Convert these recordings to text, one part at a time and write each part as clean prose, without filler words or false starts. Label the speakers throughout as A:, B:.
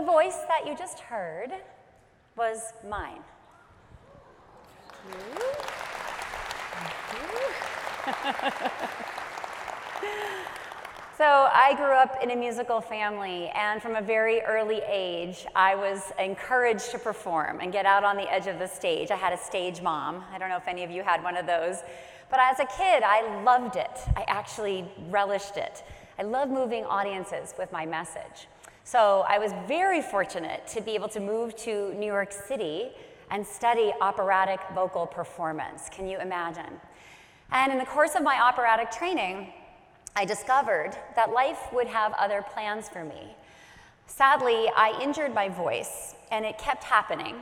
A: voice that you just heard was mine. So I grew up in a musical family, and from a very early age, I was encouraged to perform and get out on the edge of the stage. I had a stage mom. I don't know if any of you had one of those. But as a kid, I loved it. I actually relished it. I love moving audiences with my message. So I was very fortunate to be able to move to New York City and study operatic vocal performance. Can you imagine? And in the course of my operatic training, I discovered that life would have other plans for me. Sadly, I injured my voice, and it kept happening.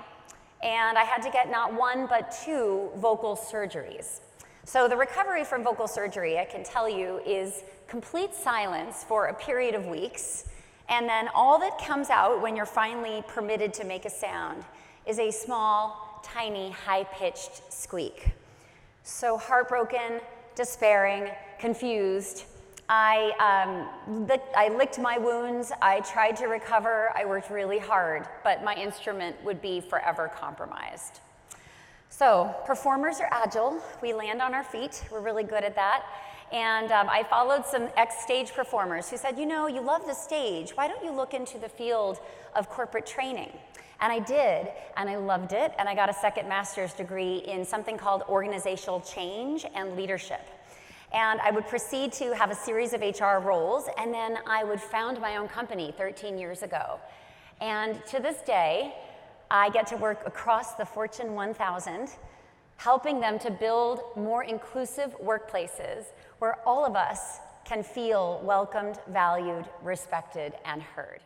A: And I had to get not one, but 2 vocal surgeries. So the recovery from vocal surgery, I can tell you, is complete silence for a period of weeks, and then all that comes out when you're finally permitted to make a sound is a small, tiny, high-pitched squeak. So heartbroken, despairing, confused, I licked my wounds, I tried to recover, I worked really hard, but my instrument would be forever compromised. So performers are agile, we land on our feet, we're really good at that. And I followed some ex-stage performers who said, you know, you love the stage, why don't you look into the field of corporate training? And I did, and I loved it, and I got a second master's degree in something called organizational change and leadership. And I would proceed to have a series of HR roles, and then I would found my own company 13 years ago. And to this day, I get to work across the Fortune 1000, helping them to build more inclusive workplaces where all of us can feel welcomed, valued, respected, and heard.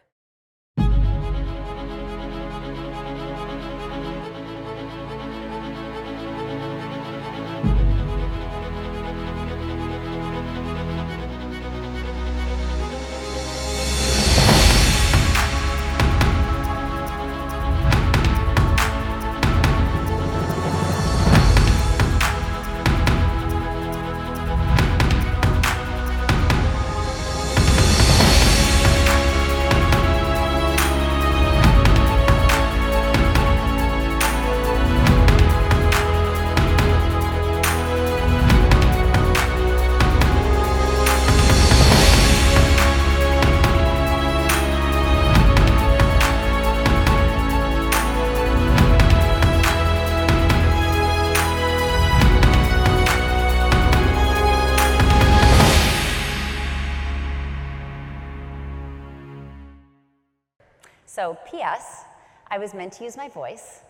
A: So, P.S., I was meant to use my voice,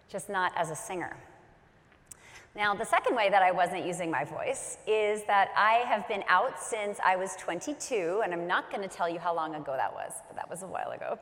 A: just not as a singer. Now, the second way that I wasn't using my voice is that I have been out since I was 22, and I'm not going to tell you how long ago that was, but that was a while ago,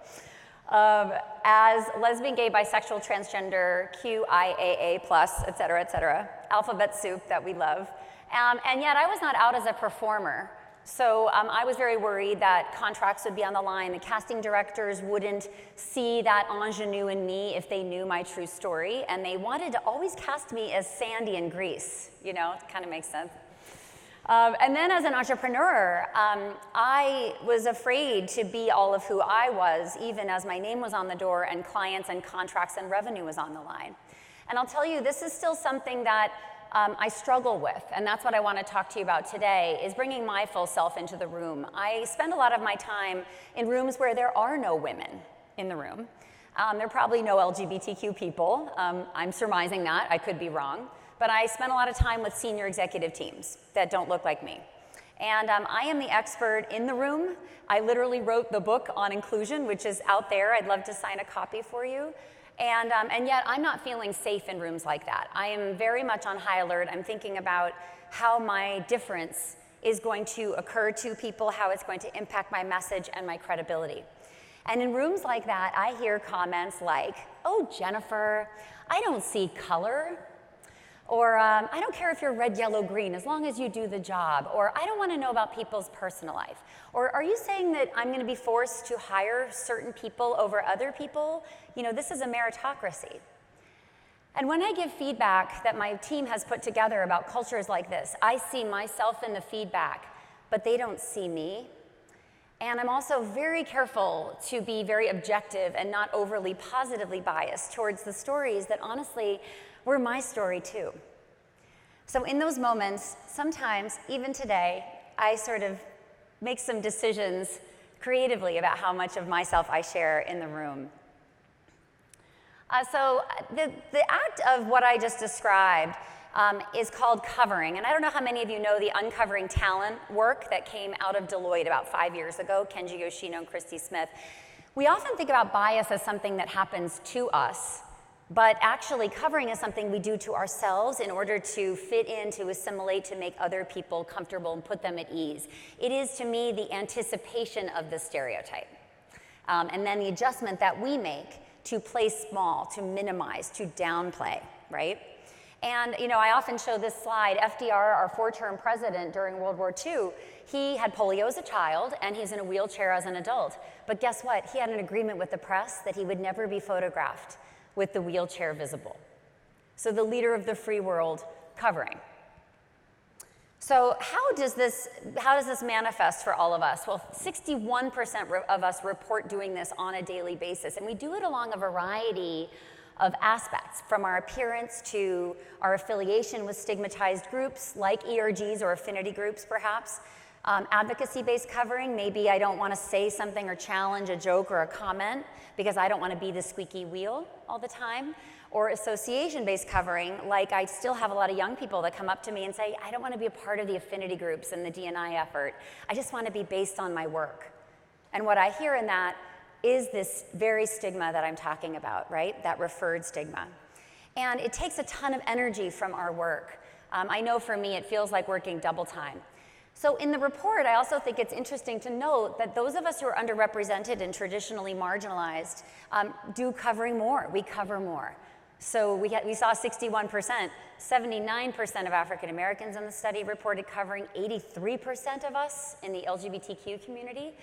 A: as lesbian, gay, bisexual, transgender, QIAA+, et cetera, alphabet soup that we love. And yet I was not out as a performer. So I was very worried that contracts would be on the line, the casting directors wouldn't see that ingenue in me if they knew my true story, and they wanted to always cast me as Sandy in Grease, you know, it kind of makes sense. And then as an entrepreneur, I was afraid to be all of who I was, even as my name was on the door and clients and contracts and revenue was on the line. And I'll tell you, this is still something that I struggle with, and that's what I want to talk to you about today, is bringing my full self into the room. I spend a lot of my time in rooms where there are no women in the room. There are probably no LGBTQ people. I'm surmising that, I could be wrong. But I spend a lot of time with senior executive teams that don't look like me. And I am the expert in the room. I literally wrote the book on inclusion, which is out there. I'd love to sign a copy for you. And yet I'm not feeling safe in rooms like that. I am very much on high alert. I'm thinking about how my difference is going to occur to people, how it's going to impact my message and my credibility. And in rooms like that, I hear comments like, "Oh, Jennifer, I don't see color." Or, "I don't care if you're red, yellow, green, as long as you do the job." Or, "I don't want to know about people's personal life." Or, "Are you saying that I'm going to be forced to hire certain people over other people? You know, this is a meritocracy." And when I give feedback that my team has put together about cultures like this, I see myself in the feedback, but they don't see me. And I'm also very careful to be very objective and not overly positively biased towards the stories that honestly were my story too. So in those moments, sometimes, even today, I sort of make some decisions creatively about how much of myself I share in the room. So the act of what I just described is called covering. And I don't know how many of you know the Uncovering Talent work that came out of Deloitte about 5 years ago, Kenji Yoshino and Christy Smith. We often think about bias as something that happens to us, but actually covering is something we do to ourselves in order to fit in, to assimilate, to make other people comfortable and put them at ease. It is, to me, the anticipation of the stereotype. And then the adjustment that we make to play small, to minimize, to downplay, right? And, I often show this slide. FDR, our 4-term president during World War II, he had polio as a child, and he's in a wheelchair as an adult. But guess what? He had an agreement with the press that he would never be photographed with the wheelchair visible. So the leader of the free world covering. So how does this manifest for all of us? Well, 61% of us report doing this on a daily basis, and we do it along a variety of aspects, from our appearance to our affiliation with stigmatized groups like ERGs or affinity groups perhaps. Advocacy-based covering, maybe I don't want to say something or challenge a joke or a comment because I don't want to be the squeaky wheel all the time. Or association-based covering, like I still have a lot of young people that come up to me and say, I don't want to be a part of the affinity groups and the D&I effort. I just want to be based on my work. And what I hear in that is this very stigma that I'm talking about, right? That referred stigma. And it takes a ton of energy from our work. I know for me, it feels like working double time. So in the report, I also think it's interesting to note that those of us who are underrepresented and traditionally marginalized do covering more. We cover more. So we saw 61%, 79% of African Americans in the study reported covering, 83% of us in the LGBTQ community.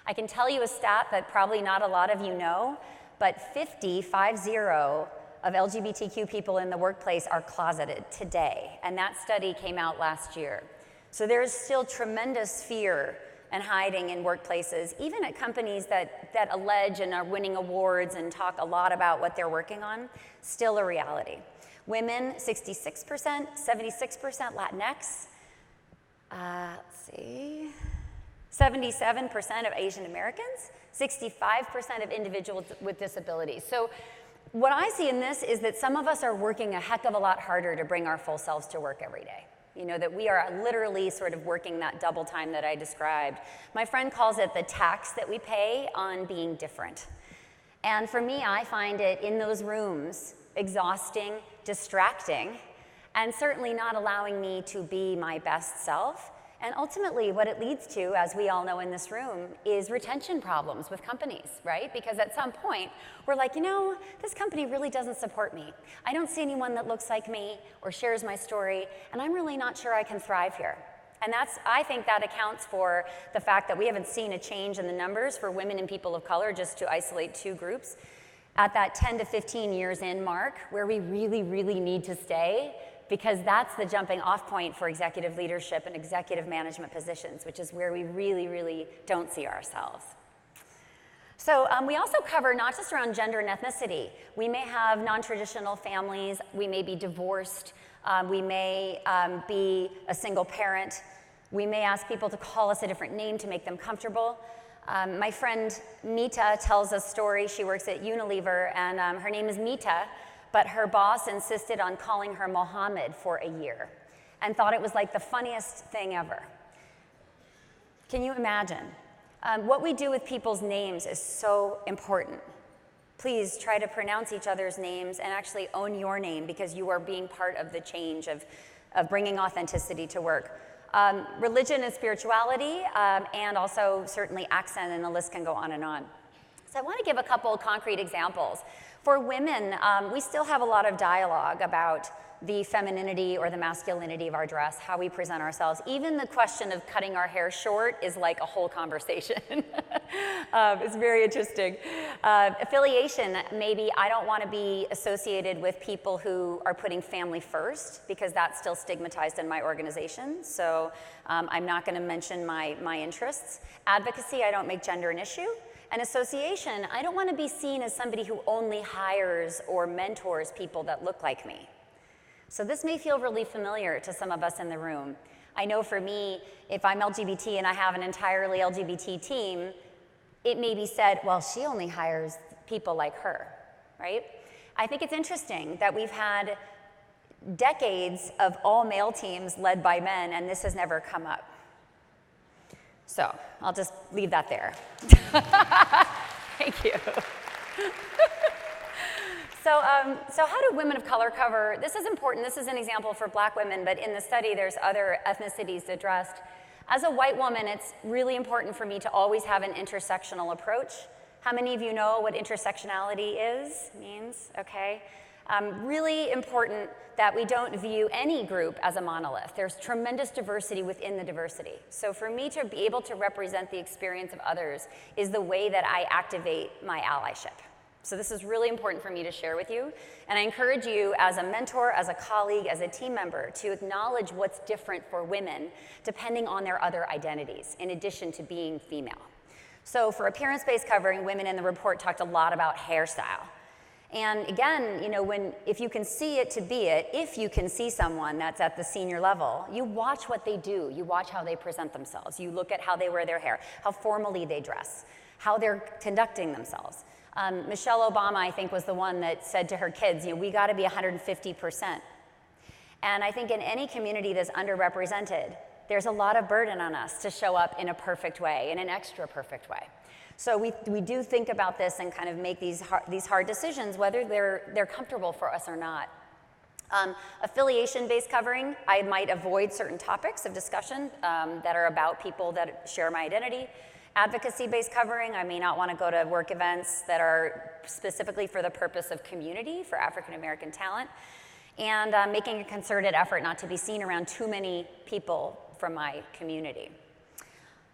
A: I can tell you a stat that probably not a lot of you know, but 50 of LGBTQ people in the workplace are closeted today, and that study came out last year. So there's still tremendous fear and hiding in workplaces, even at companies that allege and are winning awards and talk a lot about what they're working on, still a reality. Women, 66%, 76% Latinx, 77% of Asian Americans, 65% of individuals with disabilities. So what I see in this is that some of us are working a heck of a lot harder to bring our full selves to work every day. That we are literally sort of working that double time that I described. My friend calls it the tax that we pay on being different. And for me, I find it in those rooms exhausting, distracting, and certainly not allowing me to be my best self. And ultimately, what it leads to, as we all know in this room, is retention problems with companies, right? Because at some point, we're like, this company really doesn't support me. I don't see anyone that looks like me or shares my story, and I'm really not sure I can thrive here. And I think that accounts for the fact that we haven't seen a change in the numbers for women and people of color, just to isolate two groups, at that 10 to 15 years in mark, where we really, really need to stay, because that's the jumping off point for executive leadership and executive management positions, which is where we really, really don't see ourselves. So we also cover not just around gender and ethnicity. We may have non-traditional families, we may be divorced, we may be a single parent, we may ask people to call us a different name to make them comfortable. My friend Mita tells a story. She works at Unilever, and her name is Mita, but her boss insisted on calling her Mohammed for a year and thought it was like the funniest thing ever. Can you imagine? What we do with people's names is so important. Please try to pronounce each other's names and actually own your name, because you are being part of the change of bringing authenticity to work. Religion and spirituality, and also certainly accent, and the list can go on and on. So I want to give a couple concrete examples. For women, we still have a lot of dialogue about the femininity or the masculinity of our dress, how we present ourselves. Even the question of cutting our hair short is like a whole conversation. It's very interesting. Affiliation, maybe I don't want to be associated with people who are putting family first, because that's still stigmatized in my organization. So I'm not going to mention my interests. Advocacy, I don't make gender an issue. And association, I don't want to be seen as somebody who only hires or mentors people that look like me. So this may feel really familiar to some of us in the room. I know for me, if I'm LGBT and I have an entirely LGBT team, it may be said, well, she only hires people like her, right? I think it's interesting that we've had decades of all male teams led by men, and this has never come up. So I'll just leave that there. Thank you. So how do women of color cover? This is important. This is an example for black women, but in the study, there's other ethnicities addressed. As a white woman, it's really important for me to always have an intersectional approach. How many of you know what intersectionality means? Okay. Really important that we don't view any group as a monolith. There's tremendous diversity within the diversity. So for me to be able to represent the experience of others is the way that I activate my allyship. So this is really important for me to share with you. And I encourage you as a mentor, as a colleague, as a team member to acknowledge what's different for women depending on their other identities, in addition to being female. So for appearance-based covering, women in the report talked a lot about hairstyle. And again, if you can see it to be it, if you can see someone that's at the senior level, you watch what they do. You watch how they present themselves. You look at how they wear their hair, how formally they dress, how they're conducting themselves. Michelle Obama, I think, was the one that said to her kids, we got to be 150%. And I think in any community that's underrepresented, there's a lot of burden on us to show up in a perfect way, in an extra perfect way. So we do think about this and kind of make these hard decisions, whether they're comfortable for us or not. Affiliation-based covering, I might avoid certain topics of discussion that are about people that share my identity. Advocacy-based covering, I may not want to go to work events that are specifically for the purpose of community, for African American talent, and making a concerted effort not to be seen around too many people from my community.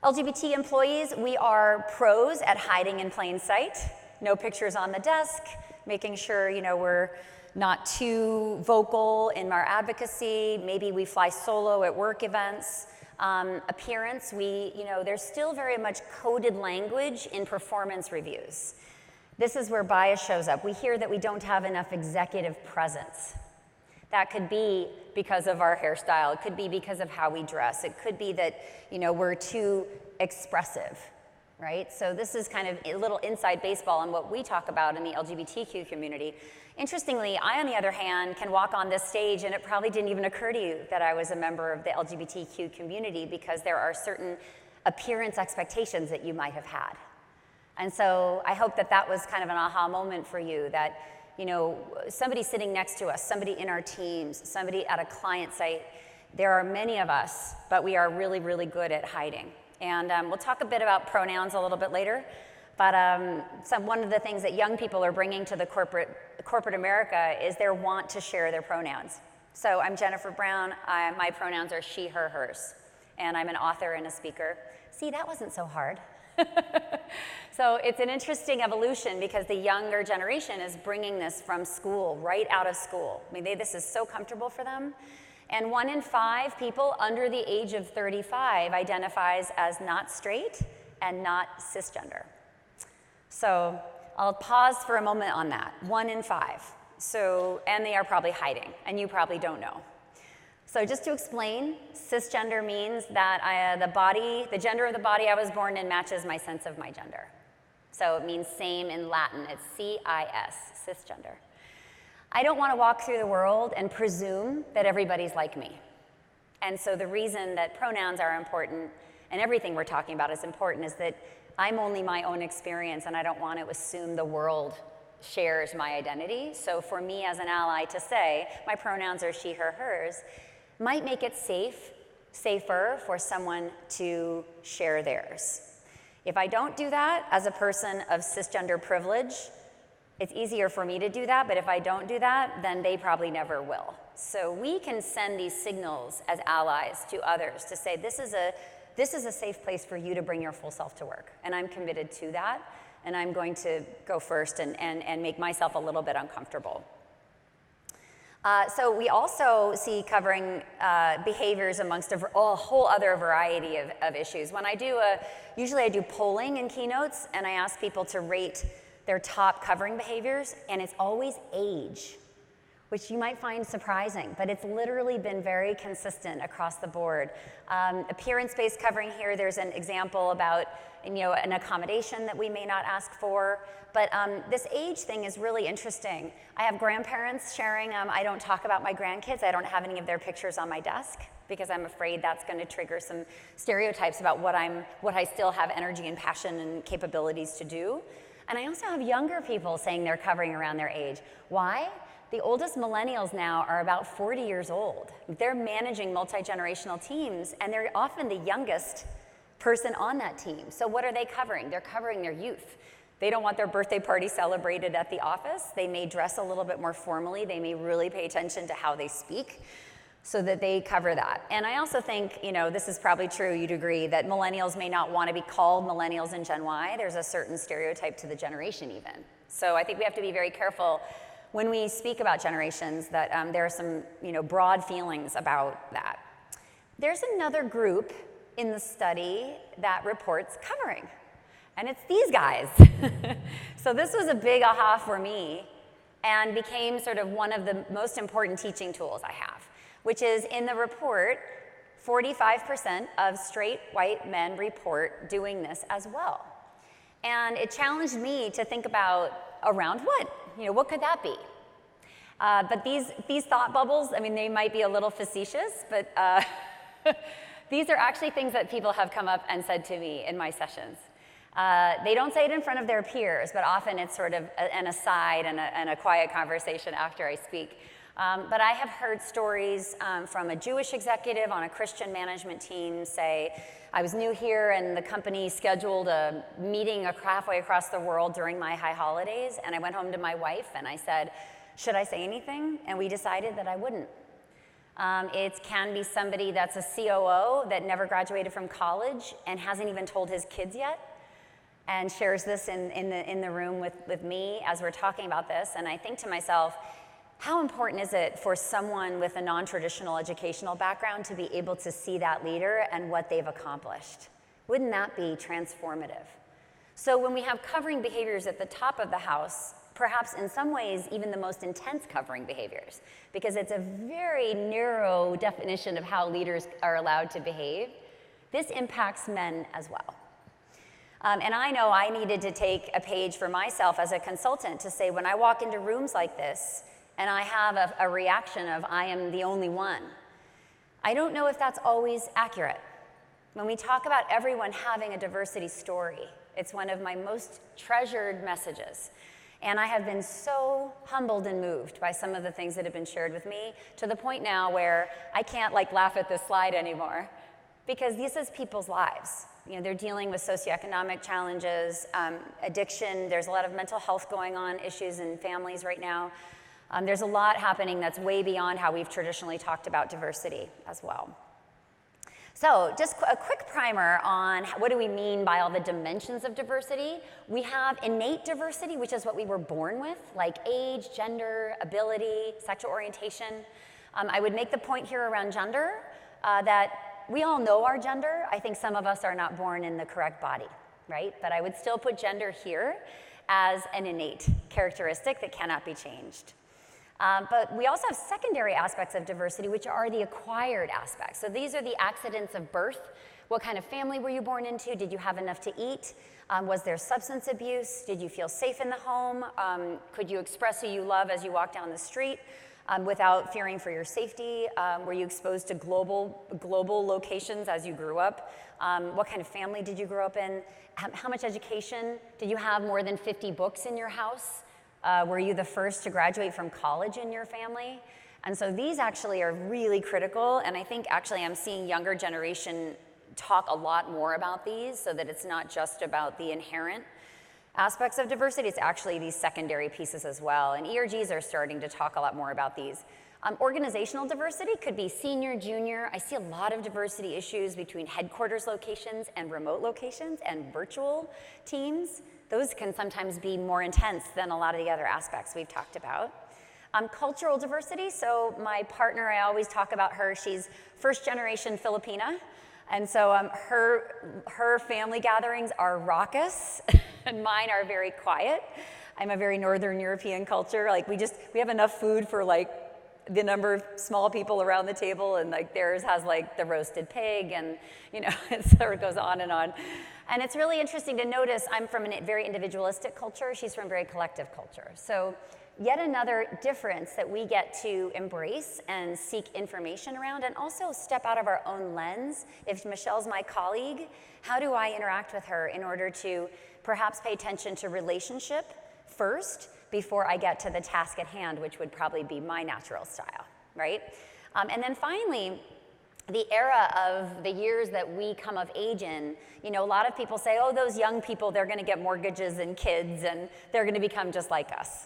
A: LGBT employees, we are pros at hiding in plain sight. No pictures on the desk, making sure we're not too vocal in our advocacy. Maybe we fly solo at work events. Appearance, there's still very much coded language in performance reviews. This is where bias shows up. We hear that we don't have enough executive presence. That could be because of our hairstyle. It could be because of how we dress. It could be that, we're too expressive, right? So this is kind of a little inside baseball on what we talk about in the LGBTQ community. Interestingly, I, on the other hand, can walk on this stage and it probably didn't even occur to you that I was a member of the LGBTQ community, because there are certain appearance expectations that you might have had. And so I hope that was kind of an aha moment for you, that somebody sitting next to us, somebody in our teams, somebody at a client site, there are many of us, but we are really, really good at hiding. And we'll talk a bit about pronouns a little bit later. But one of the things that young people are bringing to the corporate America is their want to share their pronouns. So I'm Jennifer Brown. My pronouns are she, her, hers. And I'm an author and a speaker. See, that wasn't so hard. So it's an interesting evolution, because the younger generation is bringing this from school, right out of school. This is so comfortable for them. And 1 in 5 people under the age of 35 identifies as not straight and not cisgender. So I'll pause for a moment on that. 1 in 5. And they are probably hiding, and you probably don't know. So just to explain, cisgender means that the gender of the body I was born in matches my sense of my gender. So it means same in Latin. It's CIS, cisgender. I don't want to walk through the world and presume that everybody's like me. And so the reason that pronouns are important, and everything we're talking about is important, is that I'm only my own experience, and I don't want to assume the world shares my identity. So for me as an ally to say my pronouns are she, her, hers might make it safer for someone to share theirs. If I don't do that as a person of cisgender privilege, it's easier for me to do that, but if I don't do that, then they probably never will. So we can send these signals as allies to others to say, this is a safe place for you to bring your full self to work. And I'm committed to that. And I'm going to go first and make myself a little bit uncomfortable. So we also see covering behaviors amongst a whole other variety of issues. When I do usually I do polling in keynotes, and I ask people to rate their top covering behaviors, and it's always age, which you might find surprising, but it's literally been very consistent across the board. Appearance-based covering here, there's an example about an accommodation that we may not ask for, but this age thing is really interesting. I have grandparents sharing, I don't talk about my grandkids, I don't have any of their pictures on my desk, because I'm afraid that's going to trigger some stereotypes about what I still have energy and passion and capabilities to do. And I also have younger people saying they're covering around their age. Why? The oldest millennials now are about 40 years old. They're managing multi-generational teams, and they're often the youngest person on that team. So what are they covering? They're covering their youth. They don't want their birthday party celebrated at the office. They may dress a little bit more formally. They may really pay attention to how they speak so that they cover that. And I also think, this is probably true, you'd agree, that millennials may not want to be called millennials and Gen Y. There's a certain stereotype to the generation even. So I think we have to be very careful when we speak about generations that there are some broad feelings about that. There's another group in the study that reports covering, and it's these guys. So this was a big aha for me and became sort of one of the most important teaching tools I have, which is in the report, 45% of straight white men report doing this as well. And it challenged me to think about around what? What could that be? But these thought bubbles, they might be a little facetious, but these are actually things that people have come up and said to me in my sessions. They don't say it in front of their peers, but often it's sort of an aside and a quiet conversation after I speak. But I have heard stories from a Jewish executive on a Christian management team say, I was new here and the company scheduled a meeting halfway across the world during my high holidays, and I went home to my wife and I said, should I say anything? And we decided that I wouldn't. It can be somebody that's a COO that never graduated from college and hasn't even told his kids yet, and shares this in the room with me as we're talking about this. And I think to myself, how important is it for someone with a non-traditional educational background to be able to see that leader and what they've accomplished? Wouldn't that be transformative? So when we have covering behaviors at the top of the house, perhaps in some ways even the most intense covering behaviors, because it's a very narrow definition of how leaders are allowed to behave, this impacts men as well. And I know I needed to take a page for myself as a consultant to say, when I walk into rooms like this, and I have a reaction of, I am the only one, I don't know if that's always accurate. When we talk about everyone having a diversity story, it's one of my most treasured messages. And I have been so humbled and moved by some of the things that have been shared with me, to the point now where I can't laugh at this slide anymore, because this is people's lives. They're dealing with socioeconomic challenges, addiction. There's a lot of mental health going on, issues in families right now. There's a lot happening that's way beyond how we've traditionally talked about diversity as well. So just a quick primer on what do we mean by all the dimensions of diversity. We have innate diversity, which is what we were born with, like age, gender, ability, sexual orientation. I would make the point here around gender that we all know our gender. I think some of us are not born in the correct body, right? But I would still put gender here as an innate characteristic that cannot be changed. But we also have secondary aspects of diversity, which are the acquired aspects. So these are the accidents of birth. What kind of family were you born into? Did you have enough to eat? Was there substance abuse? Did you feel safe in the home? Could you express who you love as you walk down the street without fearing for your safety? Were you exposed to global locations as you grew up? What kind of family did you grow up in? How much education? Did you have more than 50 books in your house? Were you the first to graduate from college in your family? And so these actually are really critical, and I think actually I'm seeing younger generation talk a lot more about these, so that it's not just about the inherent aspects of diversity, it's actually these secondary pieces as well. And ERGs are starting to talk a lot more about these. Organizational diversity could be senior, junior. I see a lot of diversity issues between headquarters locations and remote locations and virtual teams. Those can sometimes be more intense than a lot of the other aspects we've talked about. Cultural diversity, so my partner, I always talk about her, she's first generation Filipina, and so her family gatherings are raucous, and mine are very quiet. I'm a very Northern European culture, like we have enough food for like the number of small people around the table, and like theirs has like the roasted pig, and you know, it sort of goes on. And it's really interesting to notice I'm from a very individualistic culture, she's from a very collective culture. So yet another difference that we get to embrace and seek information around, and also step out of our own lens. If Michelle's my colleague, how do I interact with her in order to perhaps pay attention to relationship first before I get to the task at hand, which would probably be my natural style, right? And then finally, the era of the years that we come of age in, you know, a lot of people say, oh, those young people, they're gonna get mortgages and kids, and they're gonna become just like us.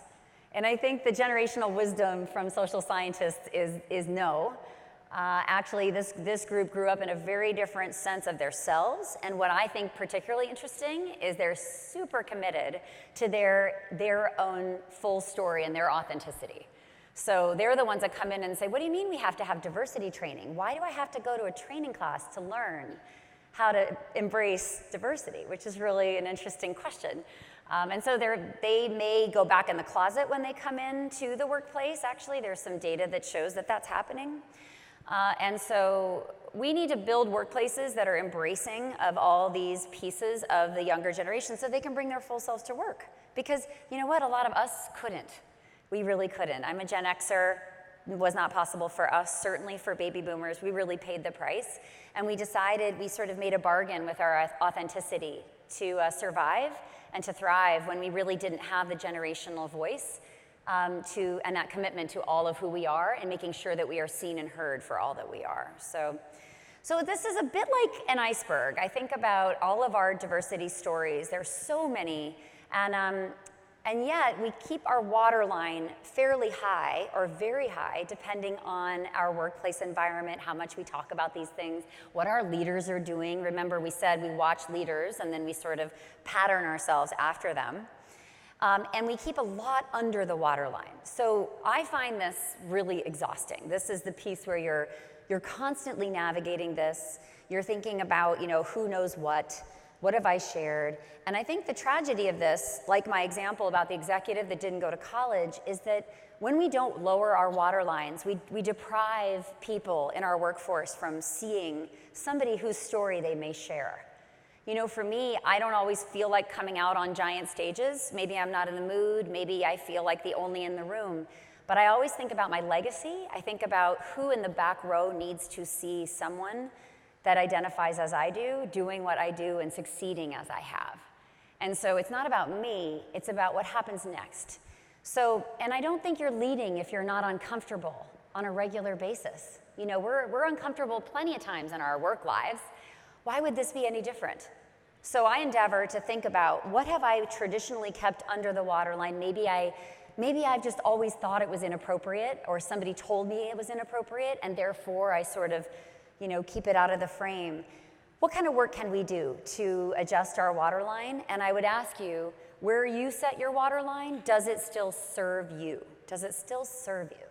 A: And I think the generational wisdom from social scientists is no. Actually, this group grew up in a very different sense of themselves, and what I think particularly interesting is they're super committed to their own full story and their authenticity. So they're the ones that come in and say, what do you mean we have to have diversity training? Why do I have to go to a training class to learn how to embrace diversity? Which is really an interesting question. And so they may go back in the closet when they come into the workplace. Actually, there's some data that shows that that's happening. And so we need to build workplaces that are embracing of all these pieces of the younger generation so they can bring their full selves to work. Because you know what, a lot of us couldn't. We really couldn't. I'm a Gen Xer, it was not possible for us, certainly for baby boomers. We really paid the price. And we decided, we sort of made a bargain with our authenticity to survive and to thrive when we really didn't have the generational voice and that commitment to all of who we are and making sure that we are seen and heard for all that we are. So this is a bit like an iceberg. I think about all of our diversity stories. There's so many, and yet we keep our waterline fairly high or very high depending on our workplace environment, how much we talk about these things, what our leaders are doing. Remember, we said we watch leaders and then we sort of pattern ourselves after them. And we keep a lot under the waterline. So I find this really exhausting. This is the piece where you're constantly navigating this. You're thinking about, you know, who knows what have I shared? And I think the tragedy of this, like my example about the executive that didn't go to college, is that when we don't lower our water lines, we deprive people in our workforce from seeing somebody whose story they may share. You know, for me, I don't always feel like coming out on giant stages. Maybe I'm not in the mood, maybe I feel like the only in the room. But I always think about my legacy. I think about who in the back row needs to see someone that identifies as I do, doing what I do and succeeding as I have. And so it's not about me, it's about what happens next. So, and I don't think you're leading if you're not uncomfortable on a regular basis. You know, we're uncomfortable plenty of times in our work lives. Why would this be any different? So I endeavor to think about what have I traditionally kept under the waterline. Maybe I've just always thought it was inappropriate, or somebody told me it was inappropriate, and therefore I sort of, you know, keep it out of the frame. What kind of work can we do to adjust our waterline? And I would ask you, where you set your waterline, does it still serve you? Does it still serve you?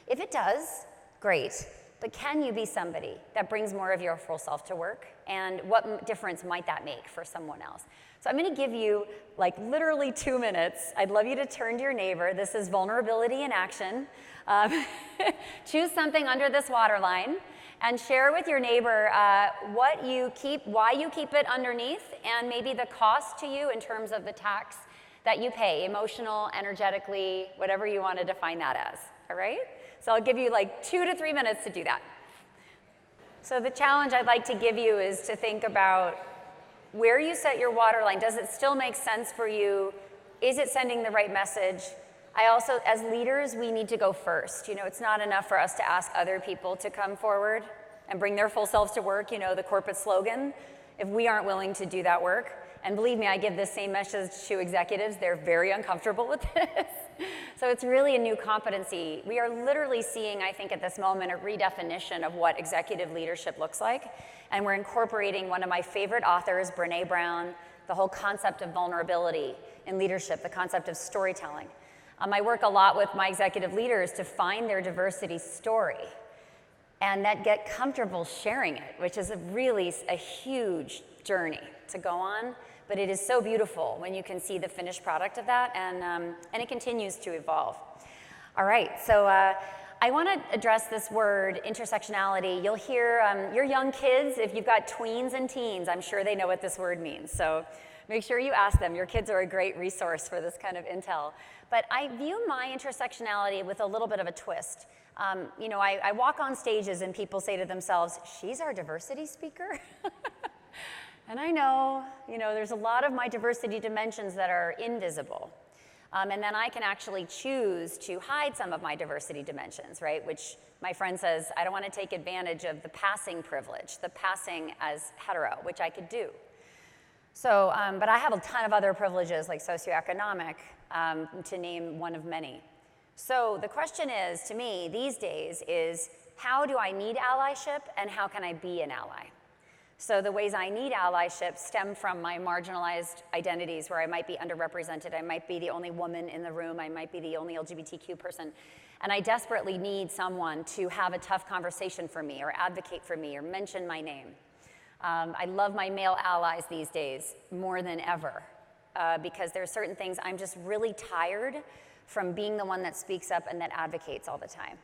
A: If it does, great. But can you be somebody that brings more of your full self to work? And what difference might that make for someone else? So I'm gonna give you like literally 2 minutes. I'd love you to turn to your neighbor. This is vulnerability in action. Choose something under this waterline and share with your neighbor what you keep, why you keep it underneath, and maybe the cost to you in terms of the tax that you pay, emotional, energetically, whatever you want to define that as, all right? So I'll give you like 2 to 3 minutes to do that. So the challenge I'd like to give you is to think about where you set your waterline. Does it still make sense for you? Is it sending the right message? I also, as leaders, we need to go first. You know, it's not enough for us to ask other people to come forward and bring their full selves to work, you know, the corporate slogan, if we aren't willing to do that work. And believe me, I give this same message to executives. They're very uncomfortable with this. So it's really a new competency. We are literally seeing, I think at this moment, a redefinition of what executive leadership looks like. And we're incorporating one of my favorite authors, Brené Brown, the whole concept of vulnerability in leadership, the concept of storytelling. I work a lot with my executive leaders to find their diversity story and that get comfortable sharing it, which is really a huge journey to go on. But it is so beautiful when you can see the finished product of that, and it continues to evolve. All right, so I want to address this word, intersectionality. You'll hear your young kids, if you've got tweens and teens, I'm sure they know what this word means. So make sure you ask them. Your kids are a great resource for this kind of intel. But I view my intersectionality with a little bit of a twist. You know, I walk on stages and people say to themselves, she's our diversity speaker? And I know, you know, there's a lot of my diversity dimensions that are invisible. And then I can actually choose to hide some of my diversity dimensions, right? Which my friend says, I don't want to take advantage of the passing privilege, the passing as hetero, which I could do. So, but I have a ton of other privileges like socioeconomic, to name one of many. So the question is, to me, these days is, how do I need allyship and how can I be an ally? So the ways I need allyship stem from my marginalized identities where I might be underrepresented, I might be the only woman in the room, I might be the only LGBTQ person, and I desperately need someone to have a tough conversation for me or advocate for me or mention my name. I love my male allies these days more than ever because there are certain things I'm just really tired from being the one that speaks up and that advocates all the time.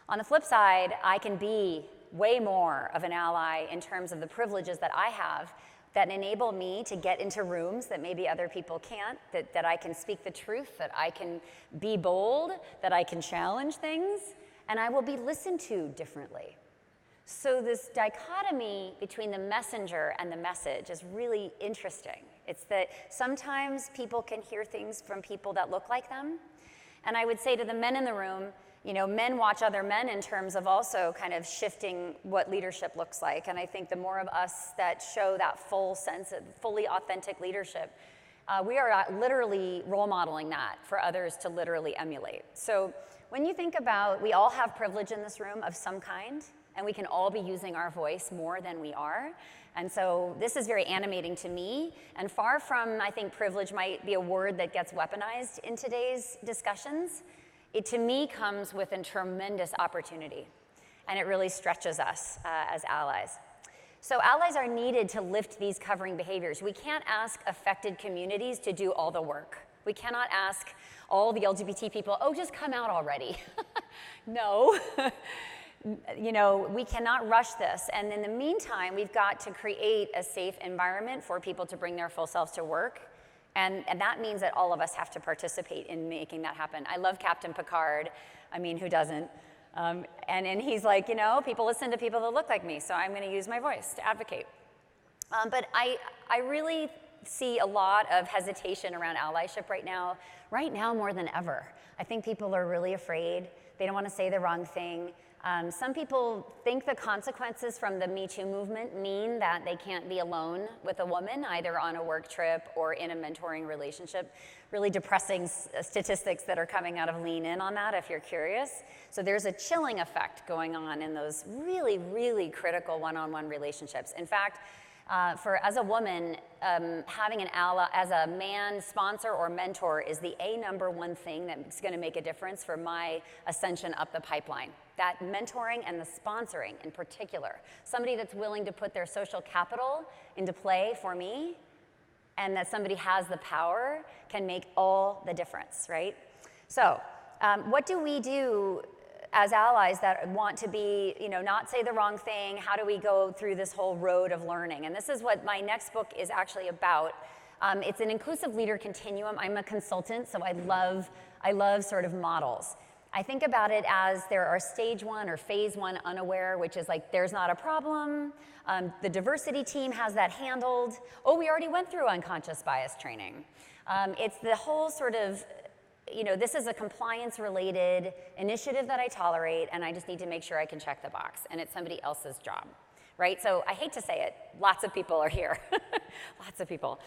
A: On the flip side, I can be way more of an ally in terms of the privileges that I have that enable me to get into rooms that maybe other people can't, that I can speak the truth, that I can be bold, that I can challenge things, and I will be listened to differently. So this dichotomy between the messenger and the message is really interesting. It's that sometimes people can hear things from people that look like them, and I would say to the men in the room, you know, men watch other men in terms of also kind of shifting what leadership looks like. And I think the more of us that show that full sense of fully authentic leadership, we are literally role modeling that for others to literally emulate. So when you think about, we all have privilege in this room of some kind, and we can all be using our voice more than we are. And so this is very animating to me, and far from, I think privilege might be a word that gets weaponized in today's discussions. It, to me, comes with a tremendous opportunity, and it really stretches us as allies. So allies are needed to lift these covering behaviors. We can't ask affected communities to do all the work. We cannot ask all the LGBT people, oh, just come out already. No. You know, we cannot rush this. And in the meantime, we've got to create a safe environment for people to bring their full selves to work. And that means that all of us have to participate in making that happen. I love Captain Picard. I mean, who doesn't? And he's like, you know, people listen to people that look like me, so I'm going to use my voice to advocate. But I really see a lot of hesitation around allyship right now more than ever. I think people are really afraid. They don't want to say the wrong thing. Some people think the consequences from the Me Too movement mean that they can't be alone with a woman, either on a work trip or in a mentoring relationship. Really depressing statistics that are coming out of Lean In on that, if you're curious. So there's a chilling effect going on in those really, really critical one-on-one relationships. In fact, as a woman, having an ally as a man sponsor or mentor is the number one thing that's going to make a difference for my ascension up the pipeline. That mentoring and the sponsoring in particular. Somebody that's willing to put their social capital into play for me, and that somebody has the power can make all the difference, right? So what do we do as allies that want to be, you know, not say the wrong thing? How do we go through this whole road of learning? And this is what my next book is actually about. It's an inclusive leader continuum. I'm a consultant, so I love sort of models. I think about it as there are stage one or phase one unaware, which is like, there's not a problem. The diversity team has that handled. Oh, we already went through unconscious bias training. It's the whole sort of, you know, this is a compliance-related initiative that I tolerate, and I just need to make sure I can check the box, and it's somebody else's job, right? So I hate to say it, lots of people are here, lots of people.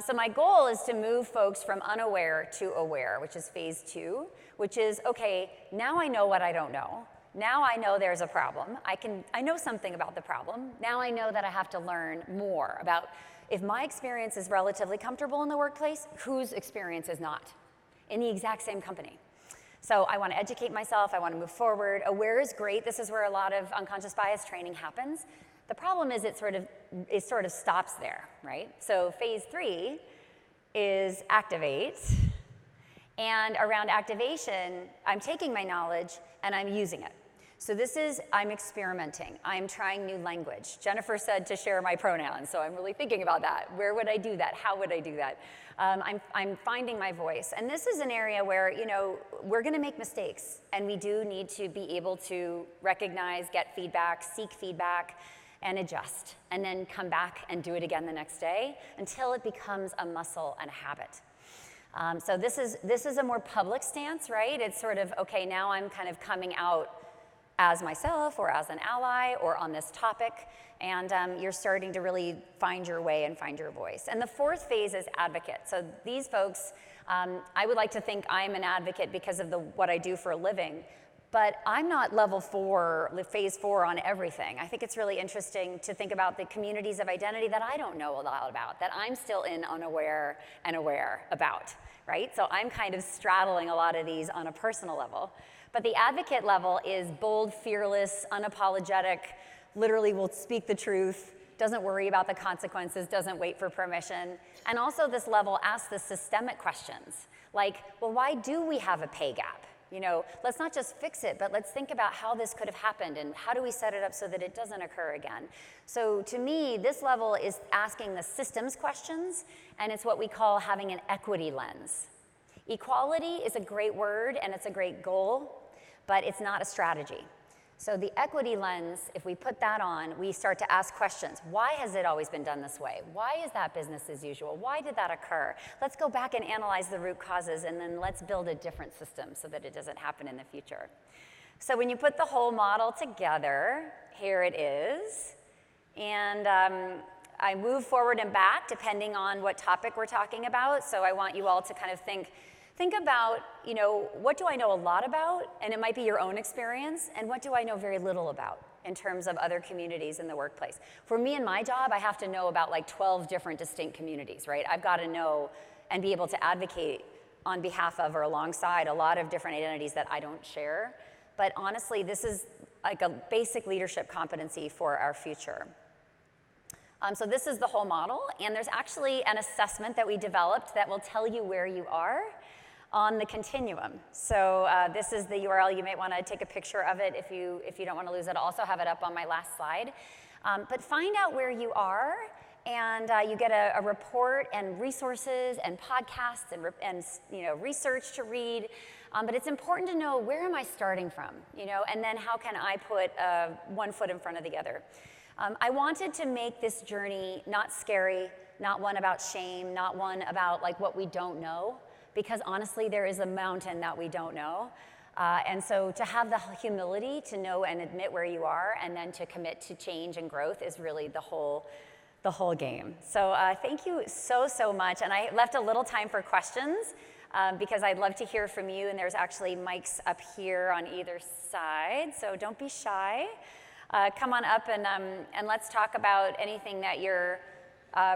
A: So my goal is to move folks from unaware to aware, which is phase 2, which is, okay, now I know what I don't know. Now I know there's a problem. I know something about the problem. Now I know that I have to learn more about if my experience is relatively comfortable in the workplace, whose experience is not in the exact same company. So I want to educate myself. I want to move forward. Aware is great. This is where a lot of unconscious bias training happens. The problem is it sort of stops there, right? So phase 3 is activate. And around activation, I'm taking my knowledge and I'm using it. So this is, I'm experimenting. I'm trying new language. Jennifer said to share my pronouns, so I'm really thinking about that. Where would I do that? How would I do that? I'm finding my voice. And this is an area where, we're gonna make mistakes, and we do need to be able to recognize, get feedback, seek feedback, and adjust, and then come back and do it again the next day until it becomes a muscle and a habit. So this is a more public stance, right? It's sort of, okay, now I'm kind of coming out as myself or as an ally or on this topic, and you're starting to really find your way and find your voice. And the 4th phase is advocate. So these folks, I would like to think I'm an advocate because of what I do for a living, but I'm not level 4, phase 4 on everything. I think it's really interesting to think about the communities of identity that I don't know a lot about, that I'm still in unaware and aware about, right? So I'm kind of straddling a lot of these on a personal level. But the advocate level is bold, fearless, unapologetic, literally will speak the truth, doesn't worry about the consequences, doesn't wait for permission. And also this level asks the systemic questions, like, well, why do we have a pay gap? Let's not just fix it, but let's think about how this could have happened and how do we set it up so that it doesn't occur again. So to me, this level is asking the systems questions, and it's what we call having an equity lens. Equality is a great word and it's a great goal, but it's not a strategy. So the equity lens, if we put that on, we start to ask questions. Why has it always been done this way? Why is that business as usual? Why did that occur? Let's go back and analyze the root causes, and then let's build a different system so that it doesn't happen in the future. So when you put the whole model together, here it is. And I move forward and back depending on what topic we're talking about. So I want you all to kind of think about, what do I know a lot about? And it might be your own experience. And what do I know very little about in terms of other communities in the workplace? For me and my job, I have to know about like 12 different distinct communities, right? I've got to know and be able to advocate on behalf of or alongside a lot of different identities that I don't share. But honestly, this is like a basic leadership competency for our future. So this is the whole model. And there's actually an assessment that we developed that will tell you where you are on the continuum. So this is the URL. You might want to take a picture of it if you don't want to lose it. I'll also have it up on my last slide. But find out where you are, and you get a report and resources and podcasts and research to read. But it's important to know, where am I starting from? And then how can I put one foot in front of the other? I wanted to make this journey not scary, not one about shame, not one about like what we don't know, because honestly, there is a mountain that we don't know. And so to have the humility to know and admit where you are and then to commit to change and growth is really the whole game. So thank you so much. And I left a little time for questions because I'd love to hear from you. And there's actually mics up here on either side, so don't be shy. Come on up and let's talk about anything that you're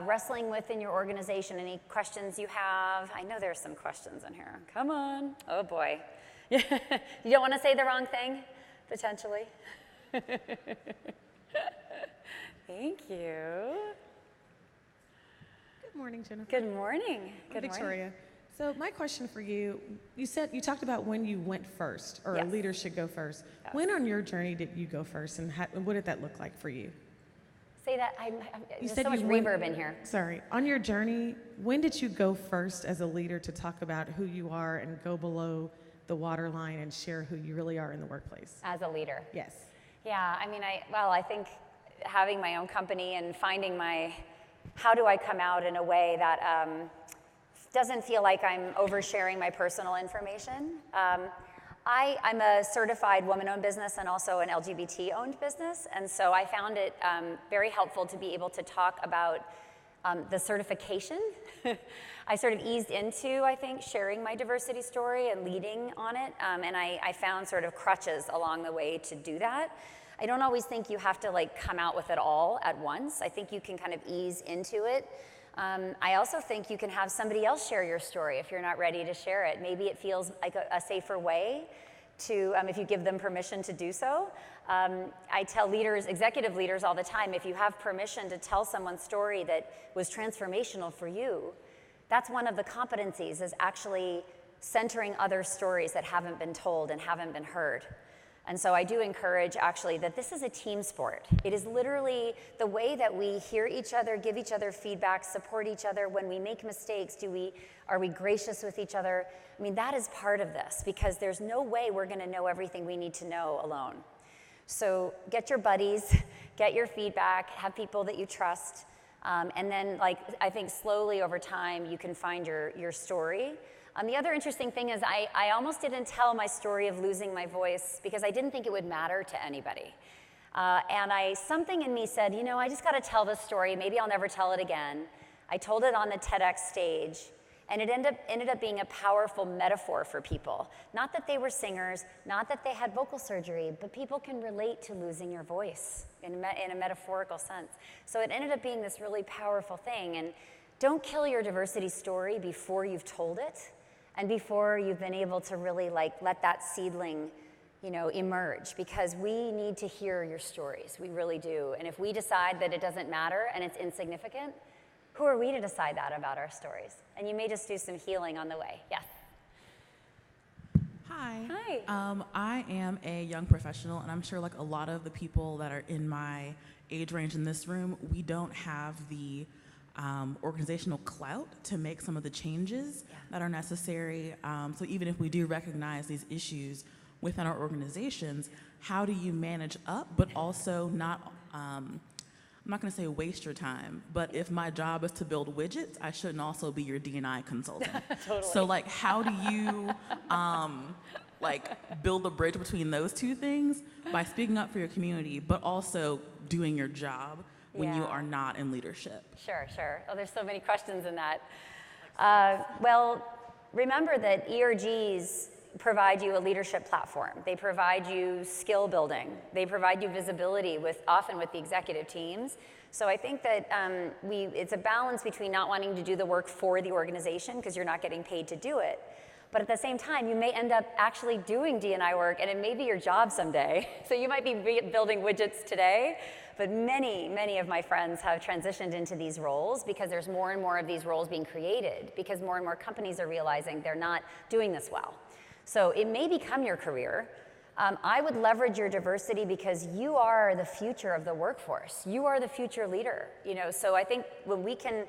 A: wrestling with in your organization, any questions you have. I know there's some questions in here. Come on. Oh boy. You don't want to say the wrong thing, potentially. Thank you.
B: Good morning, Jennifer.
A: Good morning. Good
B: Victoria.
A: morning.
B: So my question for you, you talked about when you went first, or
A: Yes.
B: a leader should go first.
A: Yes.
B: When on your journey did you go first, and what did that look like for you?
A: Say that.
B: You
A: There's
B: said
A: so much
B: you went-
A: reverb in here.
B: Sorry. On your journey, when did you go first as a leader to talk about who you are and go below the waterline and share who you really are in the workplace?
A: As a leader.
B: Yes.
A: Yeah, I think having my own company and finding how do I come out in a way that doesn't feel like I'm oversharing my personal information. I'm a certified woman-owned business and also an LGBT-owned business, and so I found it very helpful to be able to talk about the certification. I sort of eased into, I think, sharing my diversity story and leading on it, and I found sort of crutches along the way to do that. I don't always think you have to like come out with it all at once. I think you can kind of ease into it. I also think you can have somebody else share your story if you're not ready to share it. Maybe it feels like a safer way to, if you give them permission to do so. I tell leaders, executive leaders all the time, if you have permission to tell someone's story that was transformational for you, that's one of the competencies, is actually centering other stories that haven't been told and haven't been heard. And so I do encourage, actually, that this is a team sport. It is literally the way that we hear each other, give each other feedback, support each other. When we make mistakes, are we gracious with each other? I mean, that is part of this, because there's no way we're going to know everything we need to know alone. So get your buddies, get your feedback, have people that you trust, and then, like, I think slowly over time you can find your story. The other interesting thing is I almost didn't tell my story of losing my voice because I didn't think it would matter to anybody. And something in me said, you know, I just got to tell this story. Maybe I'll never tell it again. I told it on the TEDx stage, and it ended up being a powerful metaphor for people. Not that they were singers, not that they had vocal surgery, but people can relate to losing your voice in a metaphorical sense. So it ended up being this really powerful thing. And don't kill your diversity story before you've told it, and before you've been able to really let that seedling, emerge, because we need to hear your stories. We really do. And if we decide that it doesn't matter and it's insignificant, who are we to decide that about our stories? And you may just do some healing on the way. Yes.
C: Hi.
A: Hi.
C: I am a young professional, and I'm sure like a lot of the people that are in my age range in this room, we don't have the organizational clout to make some of the changes that are necessary. So even if we do recognize these issues within our organizations, how do you manage up, but also not, I'm not gonna say waste your time, but if my job is to build widgets, I shouldn't also be your D&I consultant.
A: Totally.
C: So like, how do you build the bridge between those two things by speaking up for your community, but also doing your job when you are not in leadership?
A: Sure. Oh, there's so many questions in that. Well, remember that ERGs provide you a leadership platform. They provide you skill building. They provide you visibility often with the executive teams. So I think that it's a balance between not wanting to do the work for the organization because you're not getting paid to do it. But at the same time, you may end up actually doing D&I work, and it may be your job someday. So you might be building widgets today, but many of my friends have transitioned into these roles because there's more and more of these roles being created, because more and more companies are realizing they're not doing this well. So it may become your career. I would leverage your diversity because you are the future of the workforce. You are the future leader. So I think when we can,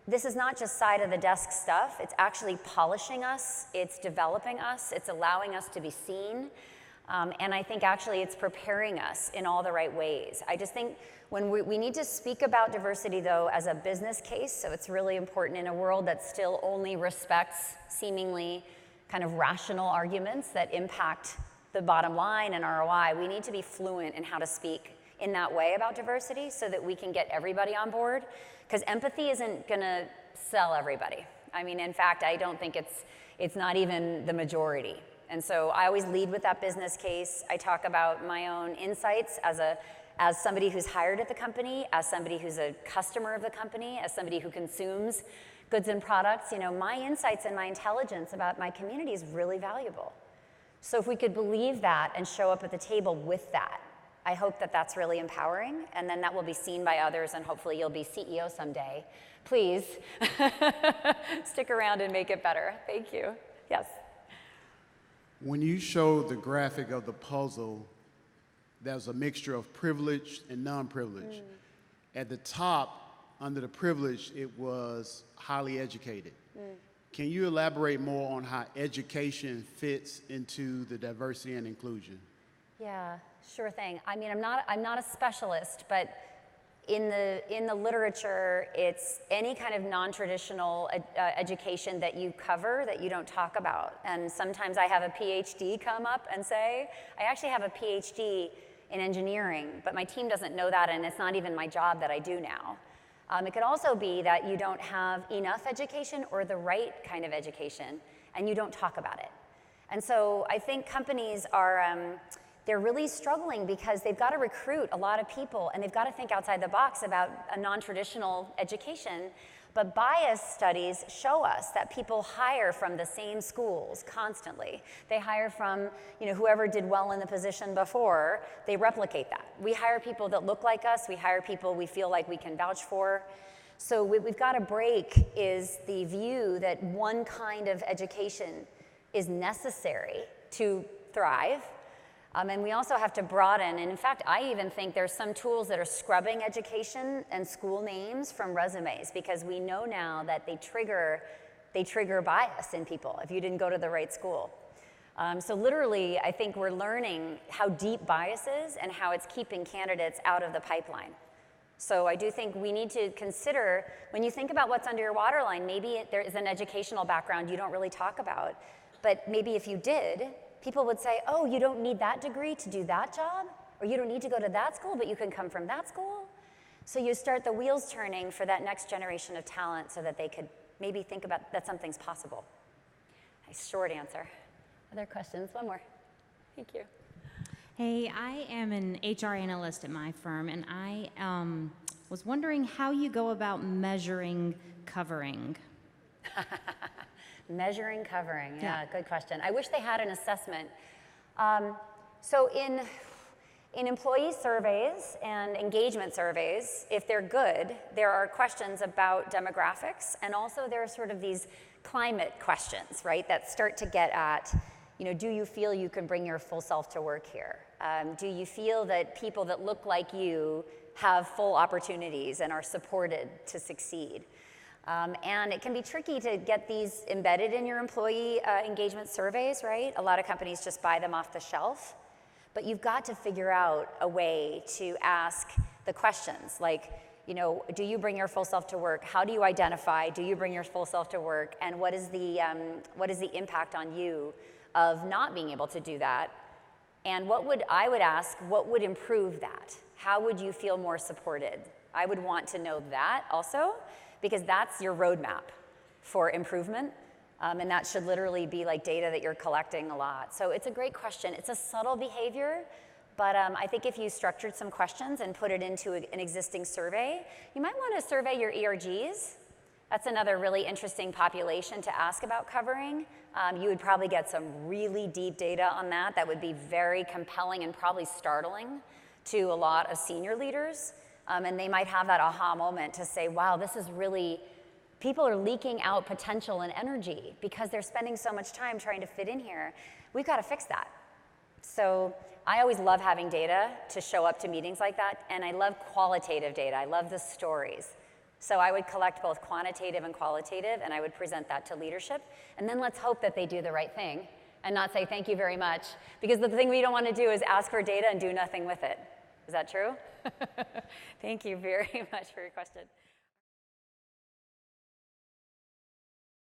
A: this is not just side of the desk stuff, it's actually polishing us, it's developing us, it's allowing us to be seen. And I think actually it's preparing us in all the right ways. I just think when we need to speak about diversity though as a business case, so it's really important in a world that still only respects seemingly kind of rational arguments that impact the bottom line and ROI. We need to be fluent in how to speak in that way about diversity so that we can get everybody on board, because empathy isn't gonna sell everybody. I mean, in fact, I don't think it's not even the majority. And so I always lead with that business case. I talk about my own insights as somebody who's hired at the company, as somebody who's a customer of the company, as somebody who consumes goods and products. My insights and my intelligence about my community is really valuable. So if we could believe that and show up at the table with that, I hope that that's really empowering, and then that will be seen by others, and hopefully you'll be CEO someday. Please stick around and make it better. Thank you. Yes.
D: When you showed the graphic of the puzzle, there's a mixture of privileged and non-privileged. At the top, under the privileged, it was highly educated. Can you elaborate more on how education fits into the diversity and inclusion?
A: Yeah, sure thing. I mean, I'm not a specialist, but in the literature, it's any kind of non-traditional education that you cover that you don't talk about. And sometimes I have a PhD come up and say, I actually have a PhD in engineering, but my team doesn't know that, and it's not even my job that I do now. It could also be that you don't have enough education or the right kind of education, and you don't talk about it. And so I think companies are, they're really struggling because they've got to recruit a lot of people, and they've got to think outside the box about a non-traditional education. But bias studies show us that people hire from the same schools constantly. They hire from, whoever did well in the position before, they replicate that. We hire people that look like us, we hire people we feel like we can vouch for. So what we've got to break is the view that one kind of education is necessary to thrive. And we also have to broaden, and in fact, I even think there's some tools that are scrubbing education and school names from resumes, because we know now that they trigger bias in people if you didn't go to the right school. So literally, I think we're learning how deep bias is and how it's keeping candidates out of the pipeline. So I do think we need to consider, when you think about what's under your waterline, maybe there is an educational background you don't really talk about, but maybe if you did, people would say, oh, you don't need that degree to do that job, or you don't need to go to that school, but you can come from that school. So you start the wheels turning for that next generation of talent so that they could maybe think about that something's possible. Nice short answer. Other questions? One more. Thank you.
E: Hey, I am an HR analyst at my firm, and I was wondering how you go about measuring covering.
A: Measuring covering, yeah, good question. I wish they had an assessment. So in employee surveys and engagement surveys, if they're good, there are questions about demographics, and also there are sort of these climate questions, right, that start to get at, do you feel you can bring your full self to work here? Do you feel that people that look like you have full opportunities and are supported to succeed? And it can be tricky to get these embedded in your employee engagement surveys, right? A lot of companies just buy them off the shelf. But you've got to figure out a way to ask the questions like, do you bring your full self to work? How do you identify? Do you bring your full self to work? And what is the impact on you of not being able to do that? And I would ask, what would improve that? How would you feel more supported? I would want to know that also, because that's your roadmap for improvement. And that should literally be like data that you're collecting a lot. So it's a great question. It's a subtle behavior, but I think if you structured some questions and put it into an existing survey, you might want to survey your ERGs. That's another really interesting population to ask about covering. You would probably get some really deep data on that that would be very compelling and probably startling to a lot of senior leaders. And they might have that aha moment to say, wow, this is really, people are leaking out potential and energy because they're spending so much time trying to fit in here. We've got to fix that. So I always love having data to show up to meetings like that, and I love qualitative data. I love the stories. So I would collect both quantitative and qualitative, and I would present that to leadership. And then let's hope that they do the right thing and not say thank you very much, because the thing we don't want to do is ask for data and do nothing with it. Is that true? Thank you very much for your question.